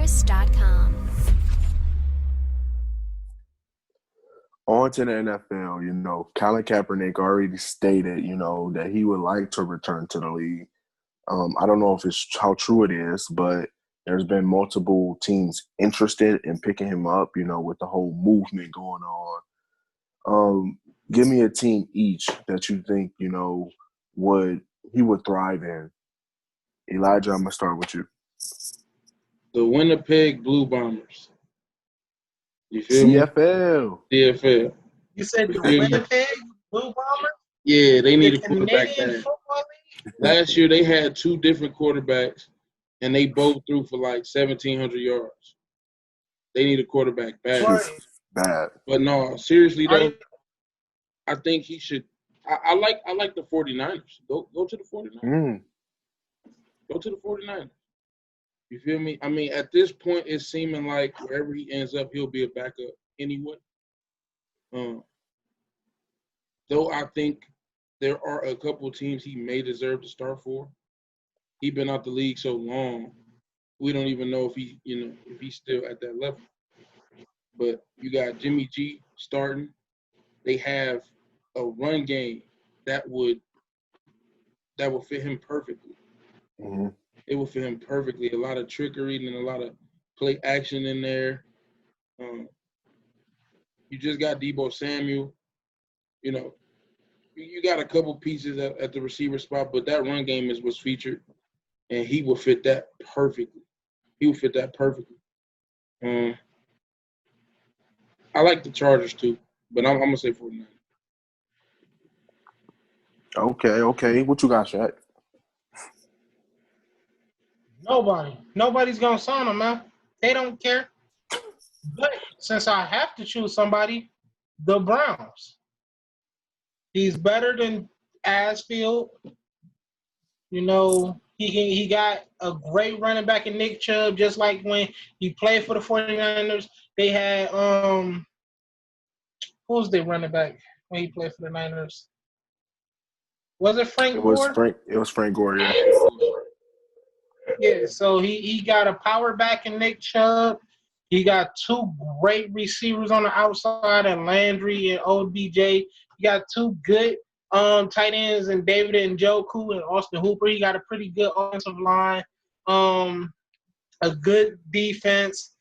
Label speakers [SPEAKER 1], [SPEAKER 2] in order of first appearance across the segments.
[SPEAKER 1] CollinsHarris.com.
[SPEAKER 2] On to the NFL, Colin Kaepernick already stated, that he would like to return to the league. I don't know if it's how true it is, but there's been multiple teams interested in picking him up, with the whole movement going on. Give me a team each that you think, he would thrive in. Elijah, I'm going to start with you.
[SPEAKER 3] The Winnipeg Blue Bombers. You feel
[SPEAKER 2] CFL.
[SPEAKER 3] me? CFL.
[SPEAKER 4] You said the Winnipeg Blue Bombers?
[SPEAKER 3] Yeah, they need
[SPEAKER 4] the
[SPEAKER 3] a quarterback.
[SPEAKER 4] Canadian Football League?
[SPEAKER 3] Last year, they had two different quarterbacks, and they both threw for like 1,700 yards. They need a quarterback bad.
[SPEAKER 2] Bad.
[SPEAKER 3] But no, seriously though, I think he should. I like the 49ers. Go to the 49ers. Go to the 49ers. You feel me? I mean, at this point, it's seeming like wherever he ends up, he'll be a backup anyway. Though I think there are a couple teams he may deserve to start for. He's been out the league so long, we don't even know if he's still at that level. But you got Jimmy G starting. They have a run game that would fit him perfectly.
[SPEAKER 2] Mm-hmm.
[SPEAKER 3] It will fit him perfectly. A lot of trickery and a lot of play action in there. You just got Deebo Samuel. You got a couple pieces at the receiver spot, but that run game is what's featured, and he will fit that perfectly. I like the Chargers too, but I'm going to say 49.
[SPEAKER 2] Okay. What you got, Shaq?
[SPEAKER 4] Nobody's going to sign him, man. They don't care. But since I have to choose somebody, the Browns. He's better than Asfield. He got a great running back in Nick Chubb, just like when he played for the 49ers. They had who was their running back when he played for the Niners? Was it Frank Gore?
[SPEAKER 2] It was Frank Gore, yeah.
[SPEAKER 4] Yeah, so he got a power back in Nick Chubb. He got two great receivers on the outside, and Landry and OBJ. He got two good tight ends in David Njoku and Austin Hooper. He got a pretty good offensive line, a good defense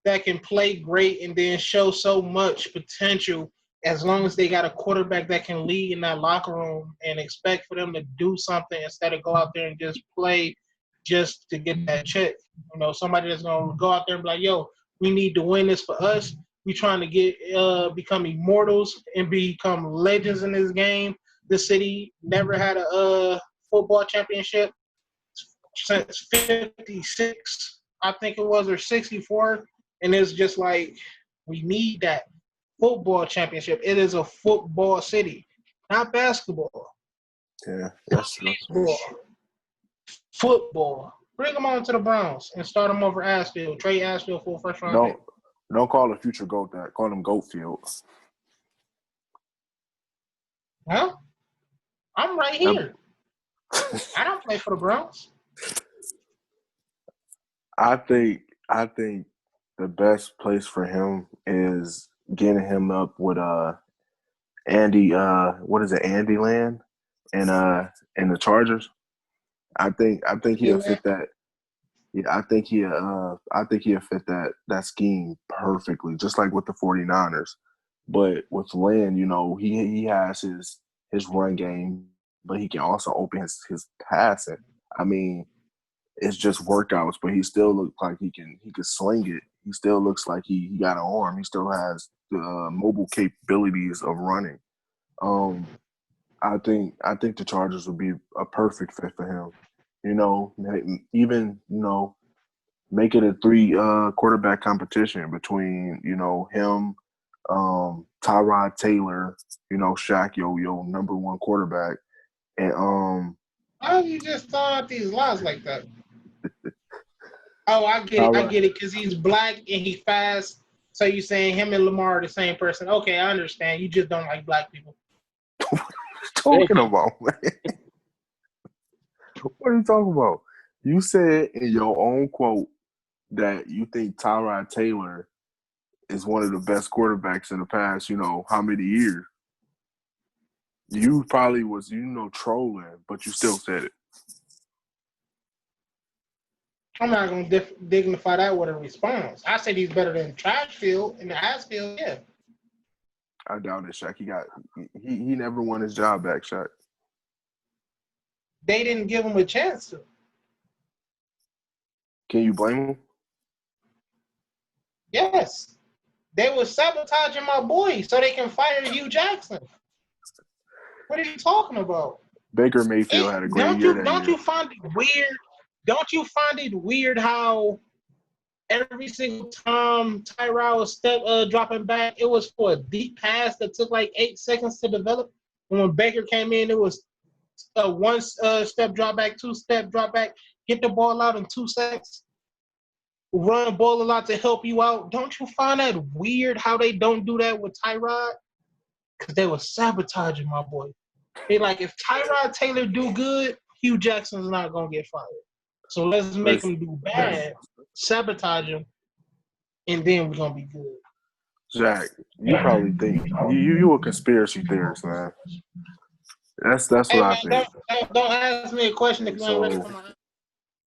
[SPEAKER 4] that can play great and then show so much potential as long as they got a quarterback that can lead in that locker room and expect for them to do something instead of go out there and just play just to get that check. Somebody that's going to go out there and be like, yo, we need to win this for us. We trying to get become immortals and become legends in this game. This city never had a football championship since 56, I think it was, or 64. And it's just like, we need that football championship. It is a football city, not basketball.
[SPEAKER 2] Yeah, that's true.
[SPEAKER 4] Football. Bring them on to the Browns and start them over Asfield. Trade Asfield for a first-round pick.
[SPEAKER 2] Don't call a future GOAT that. Call him Goatfield.
[SPEAKER 4] Huh? I'm right here. I don't play for the Browns.
[SPEAKER 2] I think the best place for him is getting him up with Andy Andy Land and the Chargers. I think he'll fit that. Yeah, I think he'll fit that scheme perfectly, just like with the 49ers. But with Land, he has his run game, but he can also open his passing. I mean, it's just workouts, but he still looks like he can sling it. He still looks like he got an arm. He still has the mobile capabilities of running. I think the Chargers would be a perfect fit for him. Even make it a 3 quarterback competition between him, Tyrod Taylor, Shaq, your number one quarterback, and
[SPEAKER 4] How you just throw out these lies like that? Oh, I get it, because he's black and he's fast. So you're saying him and Lamar are the same person. Okay, I understand. You just don't like black people.
[SPEAKER 2] What are you talking about, man? What are you talking about? You said in your own quote that you think Tyrod Taylor is one of the best quarterbacks in the past, how many years? You probably was, trolling, but you still said it.
[SPEAKER 4] I'm not going to dignify that with a response. I said he's better than Trashfield and the Asfield, yeah.
[SPEAKER 2] I doubt it, Shaq. He never won his job back, Shaq.
[SPEAKER 4] They didn't give him a chance to.
[SPEAKER 2] Can you blame him?
[SPEAKER 4] Yes. They were sabotaging my boy so they can fire Hugh Jackson. What are you talking about?
[SPEAKER 2] Baker Mayfield had a great year that
[SPEAKER 4] Don't
[SPEAKER 2] year.
[SPEAKER 4] you find it weird? Don't you find it weird how every single time Tyrod was dropping back, it was for a deep pass that took like 8 seconds to develop? And when Baker came in, it was a one-step drop back, 2-step drop back, get the ball out in 2 seconds, run the ball a lot to help you out. Don't you find that weird how they don't do that with Tyrod? Because they were sabotaging my boy. They like, if Tyrod Taylor do good, Hugh Jackson's not going to get fired. So let's make him do bad, sabotage him, and then we're going to be good.
[SPEAKER 2] Jack, you probably think you a conspiracy theorist, man. That's what I think.
[SPEAKER 4] Don't ask me a question if you ain't ready for my answer.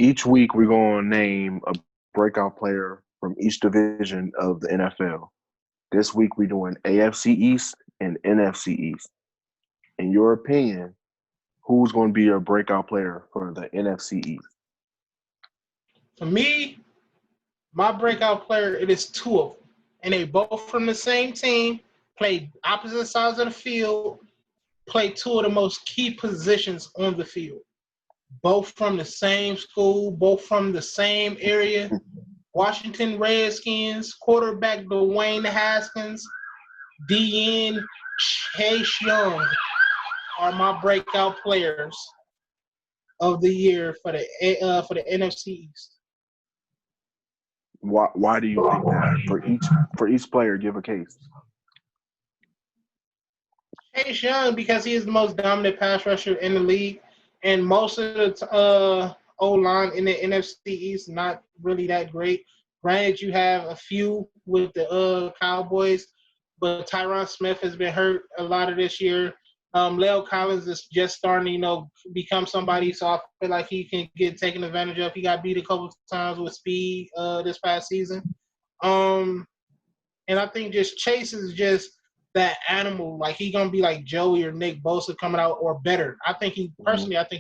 [SPEAKER 2] Each week we're going to name a breakout player from each division of the NFL. This week we're doing AFC East and NFC East. In your opinion, who's going to be your breakout player for the NFC East?
[SPEAKER 4] For me, my breakout player, it is 2 of them. And they both from the same team, play opposite sides of the field, play 2 of the most key positions on the field. Both from the same school, both from the same area. Washington Redskins, quarterback Dwayne Haskins, DN Chase Young are my breakout players of the year for the NFC East.
[SPEAKER 2] Why do you think that? For each player, give a case.
[SPEAKER 4] Chase Young, because he is the most dominant pass rusher in the league, and most of the O-line in the NFC East not really that great. Granted, you have a few with the Cowboys, but Tyron Smith has been hurt a lot of this year. Leo Collins is just starting to, become somebody, so I feel like he can get taken advantage of. He got beat a couple times with speed this past season. And I think just Chase is just that animal. Like, he's going to be like Joey or Nick Bosa coming out or better. I think he's going to be better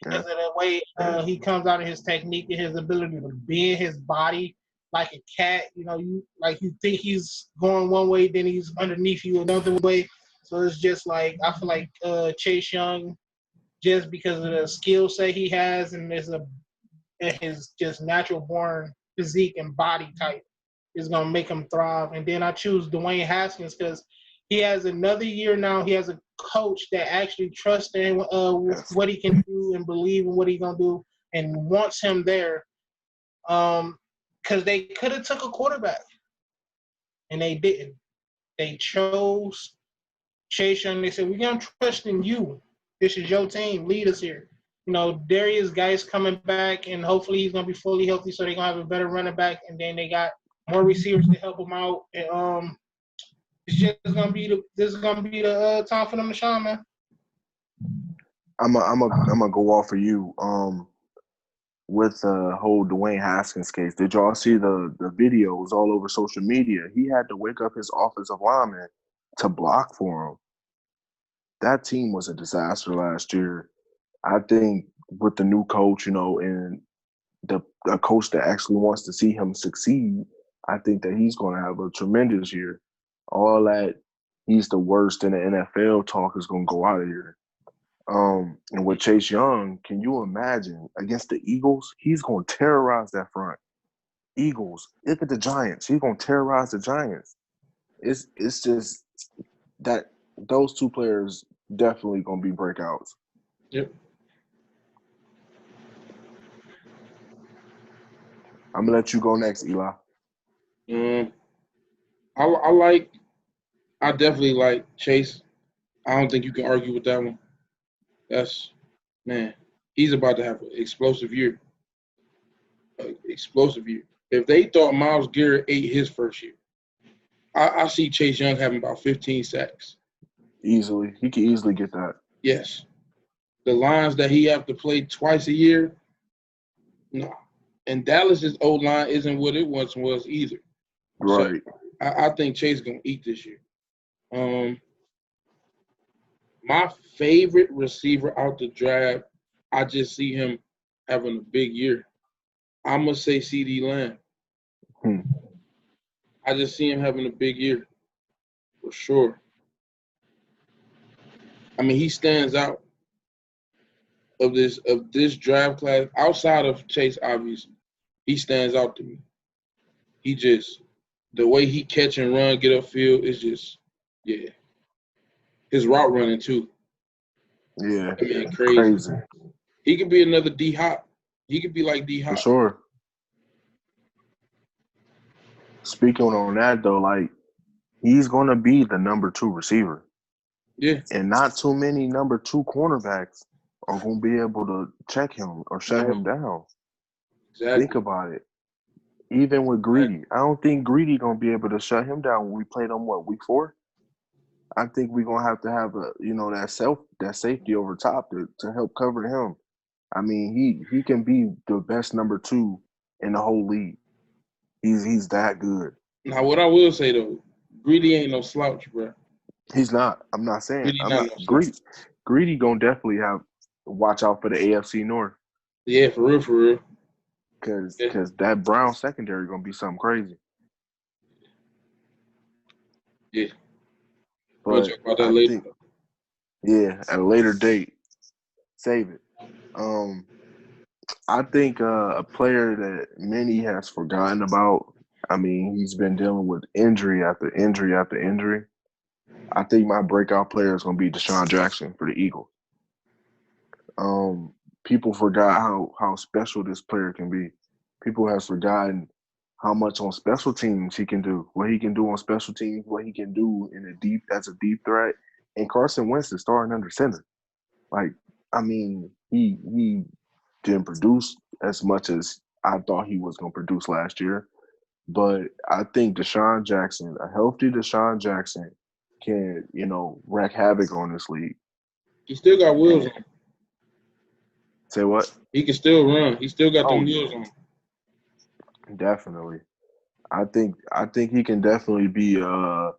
[SPEAKER 4] because of the way he comes out of his technique and his ability to bend his body like a cat. You think he's going one way, then he's underneath you another way. So it's just like, I feel like Chase Young, just because of the skill set he has and his just natural born physique and body type, is going to make him thrive. And then I choose Dwayne Haskins because he has another year now. He has a coach that actually trusts in what he can do and believe in what he's going to do and wants him there. Because they could have took a quarterback, and they didn't. They chose Chase Young. They said, we're going to trust in you. This is your team. Lead us here. Darius Geis coming back, and hopefully he's going to be fully healthy so they're going to have a better running back. And then they got more receivers to help them out. And it's just going to be the time for them to shine, man.
[SPEAKER 2] I'm gonna go off of you. With the whole Dwayne Haskins case, did y'all see the videos all over social media? He had to wake up his offensive lineman to block for him. That team was a disaster last year. I think with the new coach, and a coach that actually wants to see him succeed, I think that he's going to have a tremendous year. All that he's the worst in the NFL talk is going to go out of here. And with Chase Young, can you imagine against the Eagles? He's going to terrorize that front. Eagles, look at the Giants. He's going to terrorize the Giants. It's just that those 2 players definitely going to be breakouts.
[SPEAKER 3] Yep.
[SPEAKER 2] I'm gonna let you go next, Eli.
[SPEAKER 3] I definitely like Chase. I don't think you can argue with that one. He's about to have an explosive year. explosive year. If they thought Myles Garrett ate his first year, I see Chase Young having about 15 sacks.
[SPEAKER 2] Easily. He can easily get that.
[SPEAKER 3] Yes. The lines that he have to play twice a year, no. And Dallas's old line isn't what it once was either. So
[SPEAKER 2] Right.
[SPEAKER 3] I think Chase is gonna eat this year. My favorite receiver out the draft, I just see him having a big year. I'm gonna say CD Lamb.
[SPEAKER 2] Hmm.
[SPEAKER 3] I just see him having a big year for sure. I mean, he stands out of this draft class outside of Chase. Obviously, he stands out to me. He just the way he catch and run, get upfield is just yeah. His route running too.
[SPEAKER 2] Yeah.
[SPEAKER 3] I mean, crazy.
[SPEAKER 2] Crazy.
[SPEAKER 3] He could be another D Hop. He could be like D
[SPEAKER 2] For
[SPEAKER 3] Hop.
[SPEAKER 2] sure. Speaking on that though, like he's gonna be the number 2 receiver.
[SPEAKER 3] Yeah.
[SPEAKER 2] And not too many number 2 cornerbacks are gonna be able to check him or shut
[SPEAKER 3] No,
[SPEAKER 2] him down. Think
[SPEAKER 3] exactly.
[SPEAKER 2] about it. Even with Greedy, I don't think Greedy gonna be able to shut him down when we played on week 4. I think we're gonna have to have that safety over top to help cover him. I mean, he can be the best number 2 in the whole league. He's that good.
[SPEAKER 3] Now, what I will say though, Greedy ain't no slouch, bro.
[SPEAKER 2] He's not. I'm not saying.
[SPEAKER 3] Greedy
[SPEAKER 2] I'm
[SPEAKER 3] not
[SPEAKER 2] not
[SPEAKER 3] no slouch.
[SPEAKER 2] Greedy gonna definitely have watch out for the AFC North
[SPEAKER 3] Yeah, for real, for real.
[SPEAKER 2] because
[SPEAKER 3] Yeah.
[SPEAKER 2] that Brown secondary gonna be something crazy.
[SPEAKER 3] Yeah. We'll
[SPEAKER 2] But
[SPEAKER 3] talk about that
[SPEAKER 2] I
[SPEAKER 3] later.
[SPEAKER 2] think at a later date, save it. I think a player that many has forgotten about. I mean, he's been dealing with injury after injury after injury. I think my breakout player is going to be Deshaun Jackson for the Eagles. People forgot how special this player can be. People have forgotten how much on special teams he can do, what he can do on special teams, what he can do as a deep threat. And Carson Wentz is starting under center. Like, I mean, he didn't produce as much as I thought he was going to produce last year. But I think Deshaun Jackson, a healthy Deshaun Jackson, can, wreak havoc on this league.
[SPEAKER 3] He still got wheels
[SPEAKER 2] And
[SPEAKER 3] on.
[SPEAKER 2] say what?
[SPEAKER 3] He can still run. He still got them
[SPEAKER 2] Oh,
[SPEAKER 3] wheels on.
[SPEAKER 2] definitely. I think he can definitely be I'm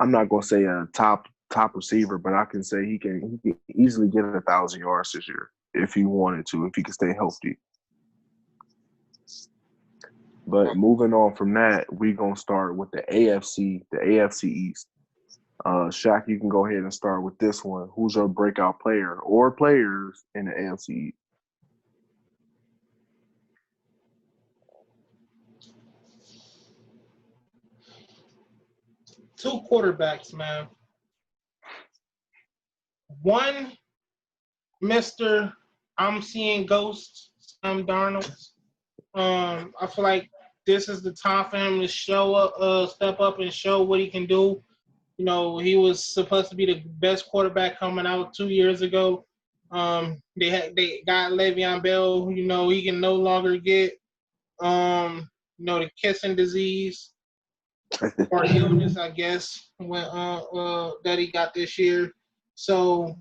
[SPEAKER 2] not gonna say a top receiver, but I can say he can easily get 1,000 yards this year if he wanted to, if he could stay healthy. But moving on from that, we're gonna start with the AFC East. Shaq, you can go ahead and start with this one. Who's your breakout player or players in the AFC East?
[SPEAKER 4] Two quarterbacks, man. One, Mr. I'm seeing ghosts, Sam Darnold. I feel like this is the time for him to show up, step up and show what he can do. You know, he was supposed to be the best quarterback coming out 2 years ago. They got Le'Veon Bell. You know, he can no longer get the kissing disease or illness, I guess, when that he got this year. So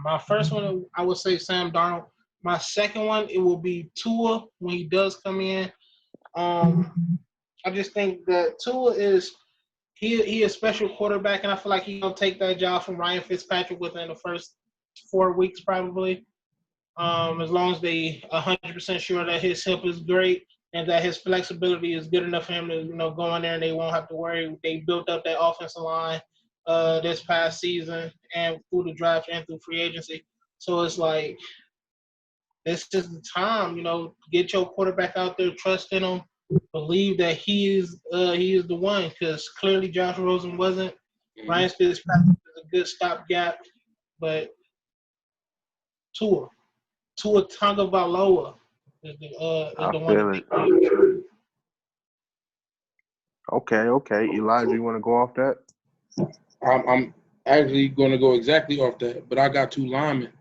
[SPEAKER 4] my first one, I would say Sam Darnold. My second one, it will be Tua when he does come in. I just think that Tua is he a special quarterback, and I feel like he's gonna take that job from Ryan Fitzpatrick within the first 4 weeks, probably. As long as they 100% sure that his hip is great and that his flexibility is good enough for him to go in there and they won't have to worry. They built up that offensive line this past season and through the draft and through free agency. So it's like this is the time, get your quarterback out there, trust in him, believe that he is the one, because clearly Josh Rosen wasn't. Ryan Fitzpatrick is a good stopgap, but Tua Tagovailoa is
[SPEAKER 2] I
[SPEAKER 4] the one to
[SPEAKER 2] feel it.
[SPEAKER 4] beat.
[SPEAKER 2] Okay. Elijah, you want to go off that?
[SPEAKER 3] I'm actually going to go exactly off that, but I got two linemen.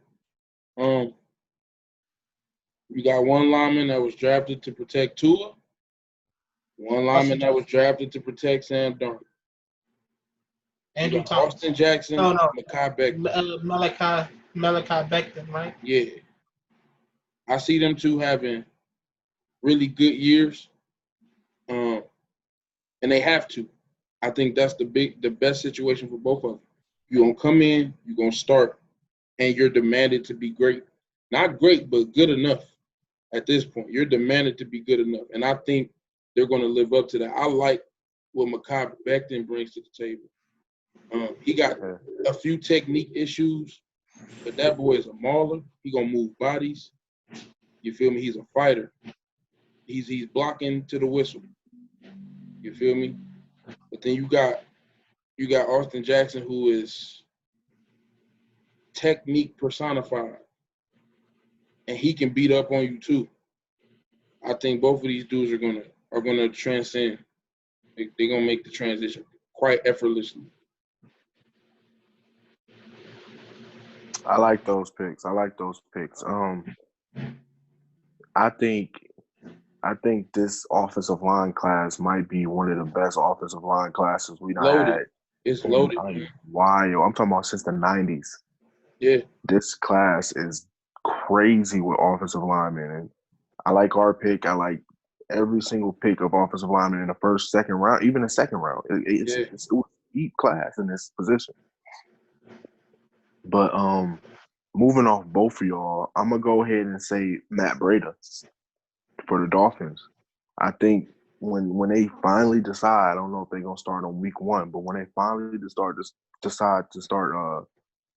[SPEAKER 3] You got one lineman that was drafted to protect Tua, one lineman that was drafted to protect Sam Darnold. You
[SPEAKER 4] Andrew
[SPEAKER 3] got
[SPEAKER 4] Thomas.
[SPEAKER 3] Austin Jackson,
[SPEAKER 4] No,
[SPEAKER 3] Mekhi Becton.
[SPEAKER 4] Malachi Becton, right?
[SPEAKER 3] Yeah. I see them two having really good years. And they have to. I think that's the best situation for both of them. You're gonna come in, you're gonna start, and you're demanded to be great. Not great, but good enough at this point. You're demanded to be good enough. And I think they're gonna live up to that. I like what Mekhi Becton brings to the table. He got a few technique issues, but that boy is a mauler. He gonna move bodies. You feel me? He's a fighter. He's blocking to the whistle. You feel me? But then you got Austin Jackson, who is technique personified, and he can beat up on you too. I think both of these dudes are gonna transcend. They're gonna make the transition quite effortlessly.
[SPEAKER 2] I like those picks. I think I think this offensive line class might be one of the best offensive line classes we done
[SPEAKER 3] Loaded.
[SPEAKER 2] had
[SPEAKER 3] It's
[SPEAKER 2] in
[SPEAKER 3] loaded,
[SPEAKER 2] a
[SPEAKER 3] man.
[SPEAKER 2] while. I'm talking about since the 90s.
[SPEAKER 3] Yeah.
[SPEAKER 2] This class is crazy with offensive linemen. And I like our pick. I like every single pick of offensive linemen in the first, second round, even the second round. It was a deep class in this position. But moving off both of y'all, I'm going to go ahead and say Matt Breida for the Dolphins. I think when they finally decide, I don't know if they're gonna start on week 1, but when they finally decide to start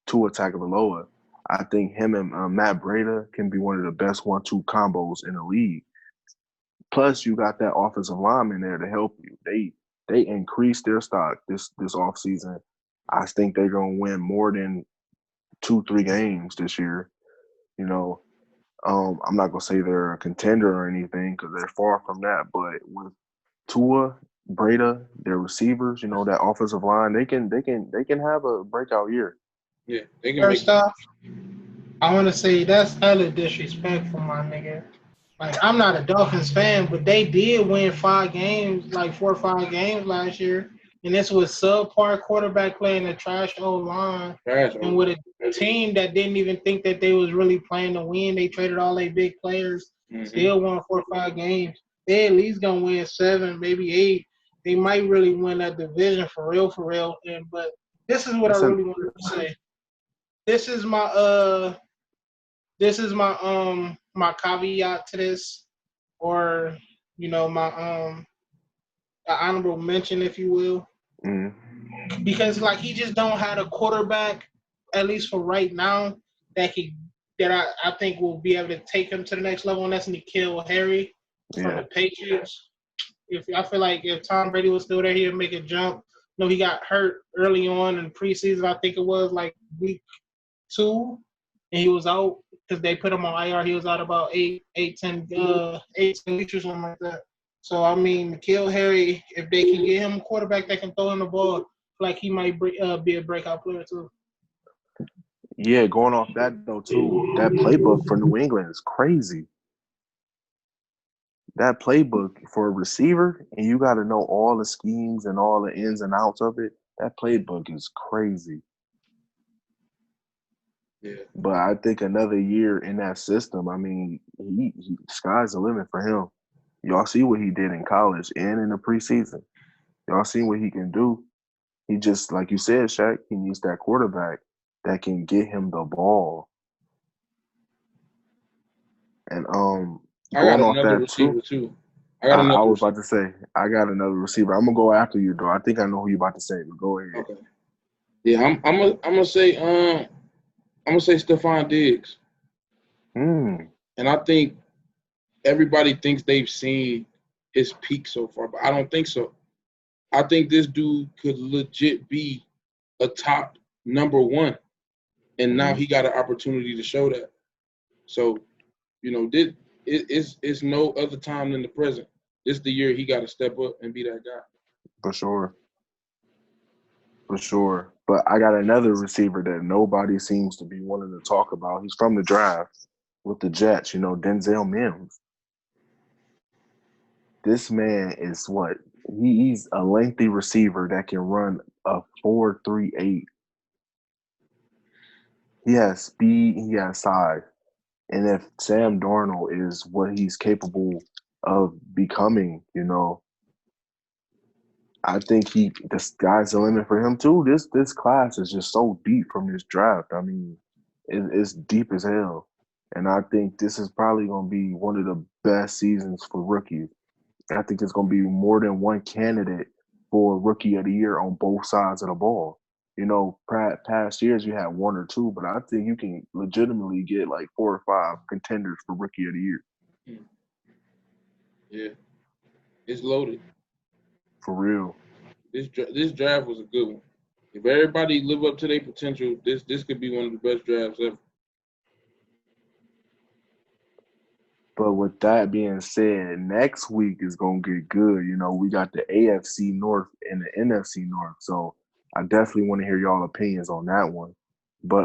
[SPEAKER 2] Tua Tagovailoa, I think him and Matt Breida can be one of the best 1-2 combos in the league. Plus, you got that offensive lineman there to help you. They increased their stock this offseason. I think they're gonna win more than 2-3 games this year. You know, I'm not gonna say they're a contender or anything because they're far from that. But with Tua, Breda, their receivers, that offensive line, they can have a breakout year.
[SPEAKER 3] Yeah, they can
[SPEAKER 4] First off, I want to say that's hella disrespectful, my nigga. Like, I'm not a Dolphins fan, but they did win 5 games, like 4 or 5 games last year. And this was subpar quarterback playing a trash old line. And with a team that didn't even think that they was really playing to win, they traded all their big players, still won 4 or 5 games. They at least going to win 7, maybe 8. They might really win that division for real. But this is what I really wanted to say. This is my my caveat to this, or my honorable mention, if you will, because like he just don't have a quarterback, at least for right now, that I think will be able to take him to the next level, and that's N'Keal Harry from the Patriots. If I feel like if Tom Brady was still there, he'd make a jump. He got hurt early on in preseason. I think it was like week 2, and he was out because they put him on IR. He was out about 10 weeks or something like that. So, I mean, N'Keal Harry, if they can get him a quarterback that can throw in the ball, like he might be a breakout player too.
[SPEAKER 2] Yeah, going off that though too, that playbook for New England is crazy. That playbook for a receiver, and you got to know all the schemes and all the ins and outs of it. That playbook is crazy.
[SPEAKER 3] Yeah.
[SPEAKER 2] But I think another year in that system, I mean, he sky's the limit for him. Y'all see what he did in college and in the preseason. Y'all seen what he can do. He just, like you said, Shaq, he needs that quarterback that can get him the ball. And
[SPEAKER 3] I got another receiver too.
[SPEAKER 2] I was about to say, I got another receiver. I'm gonna go after you, though. I think I know who you're about to say, but go ahead.
[SPEAKER 3] Okay. Yeah, I'm gonna say Stephon Diggs. And I think everybody thinks they've seen his peak so far, but I don't think so. I think this dude could legit be a top number 1, and now he got an opportunity to show that. So, it's no other time than the present. This is the year he got to step up and be that guy.
[SPEAKER 2] For sure. But I got another receiver that nobody seems to be wanting to talk about. He's from the draft. with the Jets. You know, Denzel Mims. This man is what he's a lengthy receiver that can run a 4.38. He has speed. He has size. And if Sam Darnold is what he's capable of becoming, you know, I think the sky's the limit for him too. This class is just so deep from this draft. I mean, it's deep as hell, and I think this is probably going to be one of the best seasons for rookies. I think it's going to be more than one candidate for Rookie of the Year on both sides of the ball. You know, past years you had one or two, but I think you can legitimately get like 4 or 5 contenders for Rookie of the Year.
[SPEAKER 3] Yeah, it's loaded.
[SPEAKER 2] For real.
[SPEAKER 3] This draft was a good one. If everybody live up to their potential, this could be one of the best drafts ever.
[SPEAKER 2] But with that being said, next week is gonna get good. You know, we got the AFC North and the NFC North, so I definitely want to hear y'all opinions on that one. But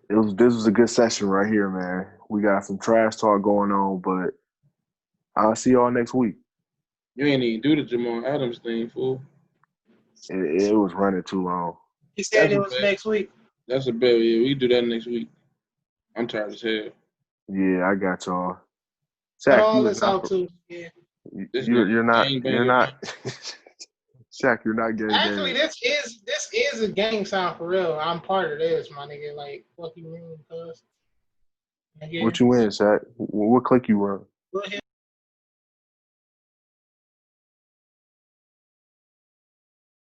[SPEAKER 2] this was a good session right here, man. We got some trash talk going on, but I'll see y'all next week.
[SPEAKER 3] You ain't even do the Jamal Adams thing, fool.
[SPEAKER 2] It was running too long.
[SPEAKER 4] He said it was next week.
[SPEAKER 3] That's a bet. Yeah, we can do that next week. I'm tired as hell.
[SPEAKER 2] Yeah, I got y'all.
[SPEAKER 4] Cut
[SPEAKER 2] Shaq,
[SPEAKER 4] all this out too. Yeah.
[SPEAKER 2] You're not. Shaq, you're not getting.
[SPEAKER 4] Actually, this is a gang sign for real. I'm part of this, my nigga. Like, fuck you mean, cuz?
[SPEAKER 2] What you in, Shaq? What clique you run?
[SPEAKER 4] Go ahead.